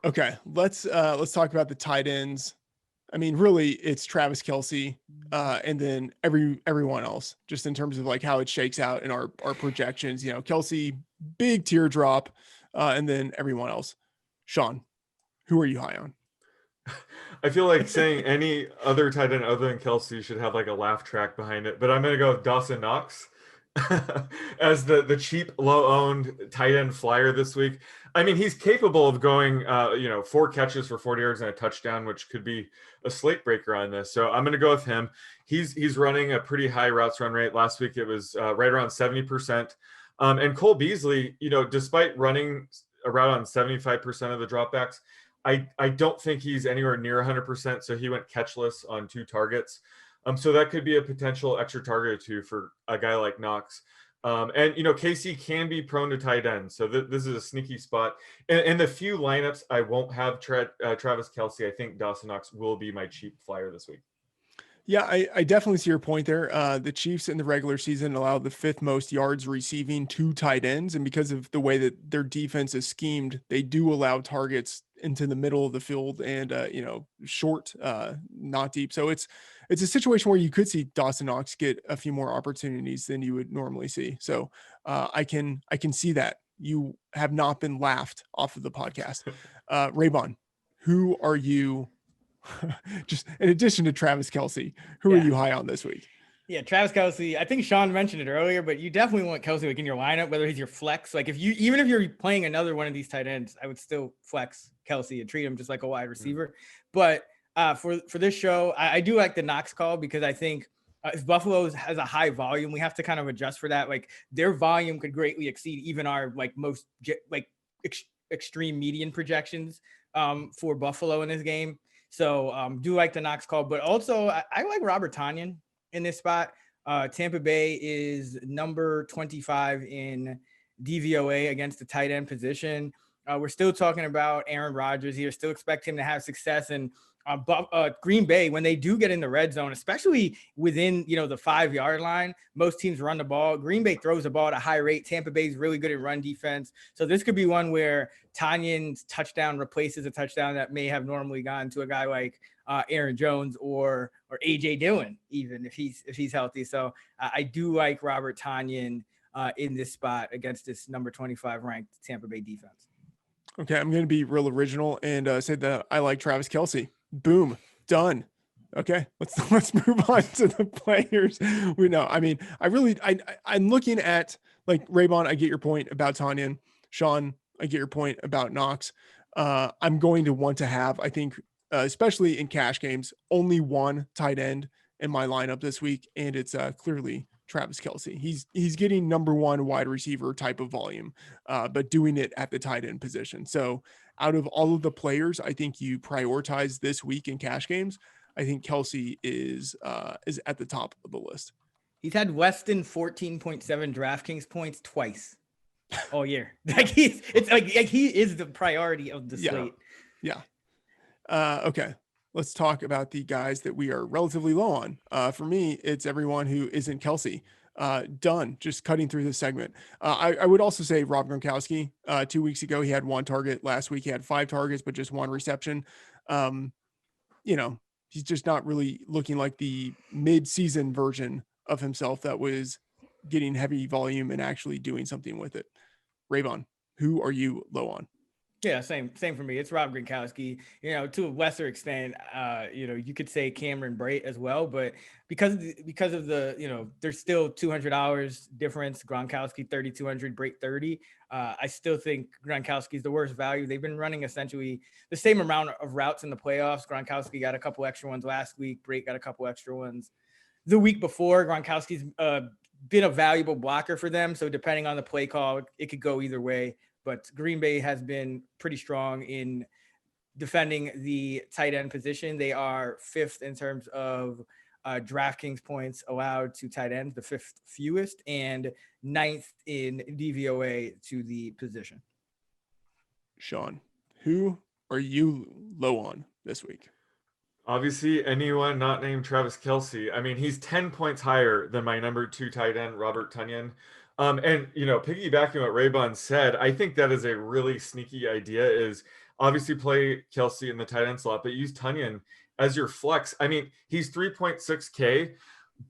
Okay, let's talk about the tight ends. I mean, really, it's Travis Kelsey, and then everyone else, just in terms of like how it shakes out in our projections. You know, Kelsey, big teardrop, and then everyone else. Sean, who are you high on? I feel like saying any other tight end other than Kelsey should have like a laugh track behind it, but I'm gonna go with Dawson Knox as the cheap, low-owned tight end flyer this week. I mean, he's capable of going, 4 catches for 40 yards and a touchdown, which could be a slate breaker on this. So I'm gonna go with him. He's running a pretty high routes run rate. Last week it was right around 70%. And Cole Beasley, despite running around on 75% of the dropbacks, I don't think he's anywhere near 100%, so he went catchless on 2 targets. So that could be a potential extra target or two for a guy like Knox. And KC can be prone to tight end, so this is a sneaky spot. In the few lineups I won't have Travis Kelsey, I think Dawson Knox will be my cheap flyer this week. Yeah, I definitely see your point there. The Chiefs in the regular season allowed the fifth most yards receiving to tight ends, and because of the way that their defense is schemed, they do allow targets into the middle of the field and short, not deep. So it's a situation where you could see Dawson Knox get a few more opportunities than you would normally see. So I can see that you have not been laughed off of the podcast. Raybon, who are you? Just in addition to Travis Kelsey, who are Yeah. you high on this week? Yeah, Travis Kelsey. I think Sean mentioned it earlier, but you definitely want Kelsey like in your lineup, whether he's your flex. Like if you're playing another one of these tight ends, I would still flex Kelsey and treat him just like a wide receiver. But for this show, I do like the Knox call because I think if Buffalo has a high volume, we have to kind of adjust for that. Like their volume could greatly exceed even our like most extreme median projections for Buffalo in this game. So do like the Knox call, but also I like Robert Tonyan in this spot. Tampa Bay is number 25 in DVOA against the tight end position. We're still talking about Aaron Rodgers here, still expect him to have success. And Green Bay, when they do get in the red zone, especially within the 5-yard line, most teams run the ball. Green Bay throws the ball at a high rate. Tampa Bay is really good at run defense. So this could be one where Tanyan's touchdown replaces a touchdown that may have normally gone to a guy like Aaron Jones or AJ Dillon, even if he's healthy. So I do like Robert Tonyan in this spot against this number 25 ranked Tampa Bay defense. Okay, I'm going to be real original and say that I like Travis Kelsey. Boom, done. Okay, let's move on to the players. We know. I mean, I'm looking at like Raybon. I get your point about Tanyan. Sean, I get your point about Knox. I'm going to want to have, I think, especially in cash games, only one tight end in my lineup this week, and it's clearly Travis Kelsey. He's getting number one wide receiver type of volume, but doing it at the tight end position. So out of all of the players, I think you prioritize this week in cash games. I think Kelsey is at the top of the list. He's had less than 14.7 DraftKings points twice all year. Like he is the priority of the slate. Yeah. Okay. Let's talk about the guys that we are relatively low on. For me, it's everyone who isn't Kelsey. Done. Just cutting through this segment. I would also say Rob Gronkowski. 2 weeks ago, he had 1 target. Last week, he had 5 targets, but just 1 reception. He's just not really looking like the mid-season version of himself that was getting heavy volume and actually doing something with it. Raybon, who are you low on? Yeah, same for me. It's Rob Gronkowski. To a lesser extent, you could say Cameron Brate as well, but because of the there's still $200 difference. Gronkowski 3,200, Brate 30. I still think Gronkowski is the worst value. They've been running essentially the same amount of routes in the playoffs. Gronkowski got a couple extra ones last week. Brate got a couple extra ones the week before. Gronkowski's been a valuable blocker for them, so depending on the play call, it could go either way. But Green Bay has been pretty strong in defending the tight end position. They are 5th in terms of DraftKings points allowed to tight ends, the 5th fewest, and 9th in DVOA to the position. Sean, who are you low on this week? Obviously, anyone not named Travis Kelsey. I mean, he's 10 points higher than my number 2 tight end, Robert Tonyan. And piggybacking what Raybon said, I think that is a really sneaky idea. Is Obviously, play Kelsey in the tight end slot, but use Tunyon as your flex. I mean, he's 3.6K,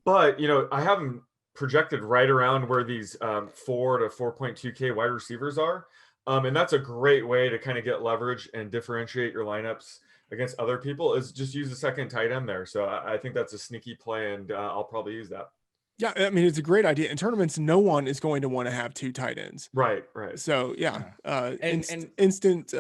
but I have him projected right around where these 4 to 4.2K wide receivers are. And that's a great way to kind of get leverage and differentiate your lineups against other people, is just use a second tight end there. So I think that's a sneaky play, and I'll probably use that. Yeah, I mean, it's a great idea. In tournaments, no one is going to want to have 2 tight ends. Right. So yeah, And instant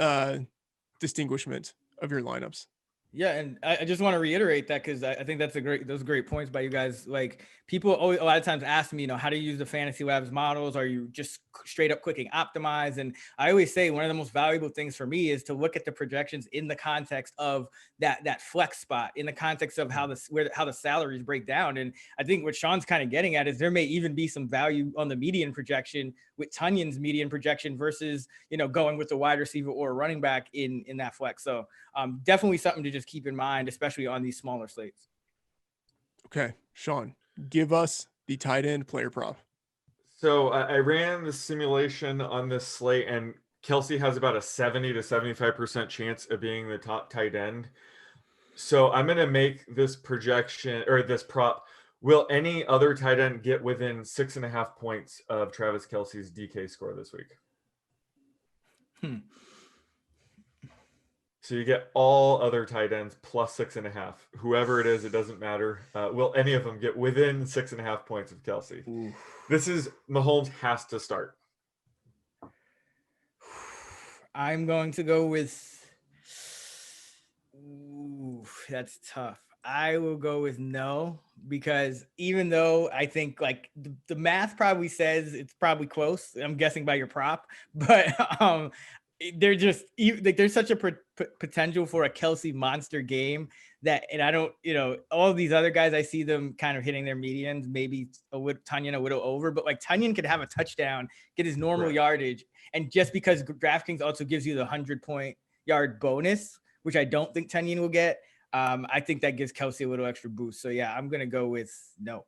distinguishment of your lineups. Yeah, and I just want to reiterate that, because I think those are great points by you guys. Like, people always, a lot of times, ask me, how do you use the Fantasy Labs models? Are you just straight up clicking optimize? And I always say one of the most valuable things for me is to look at the projections in the context of that flex spot, in the context of how the salaries break down. And I think what Sean's kind of getting at is there may even be some value on the median projection with Tunyon's median projection versus going with the wide receiver or a running back in that flex. So definitely something to just keep in mind, especially on these smaller slates. Okay, Sean, give us the tight end player prop. So I ran the simulation on this slate, and Kelsey has about a 70 to 75% chance of being the top tight end. So I'm going to make this projection, or this prop. Will any other tight end get within 6.5 points of Travis Kelsey's DK score this week? So you get all other tight ends plus 6.5. Whoever it is, it doesn't matter. Will any of them get within 6.5 points of Kelsey? Ooh. This is Mahomes has to start. I'm going to go with. Ooh, that's tough. I will go with no, because even though I think like the math probably says it's probably close, I'm guessing by your prop, but they're just like, there's such a potential for a Kelsey monster game that, and I don't, all of these other guys, I see them kind of hitting their medians, maybe Tunyon a little over, but like Tunyon could have a touchdown, get his normal yardage, and just because DraftKings also gives you the 100-point yard bonus, which I don't think Tunyon will get, I think that gives Kelsey a little extra boost. So yeah, I'm gonna go with no.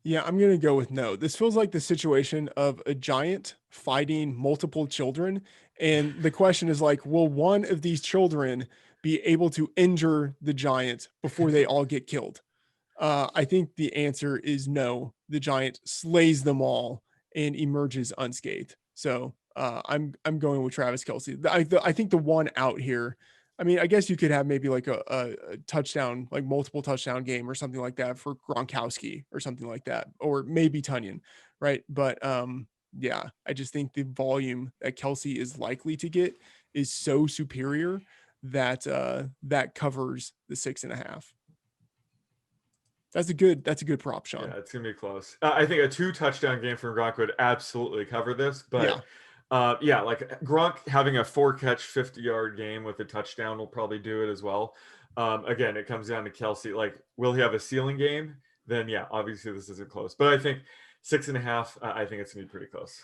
Yeah, I'm going to go with no. This feels like the situation of a giant fighting multiple children. And the question is like, will one of these children be able to injure the giant before they all get killed? I think the answer is no. The giant slays them all and emerges unscathed. So I'm going with Travis Kelsey. I think the one out here, I mean, I guess you could have maybe like a touchdown, like multiple touchdown game or something like that for Gronkowski or something like that, or maybe Tunyon, right? But yeah, I just think the volume that Kelsey is likely to get is so superior that that covers the 6.5. That's a good prop, Sean. Yeah, it's gonna be close. I think a 2 touchdown game from Gronk would absolutely cover this, but like Gronk having a 4-catch 50-yard game with a touchdown will probably do it as well. Again, it comes down to Kelsey. Like, will he have a ceiling game? Then yeah, obviously this isn't close, but I think 6.5. I think it's gonna be pretty close.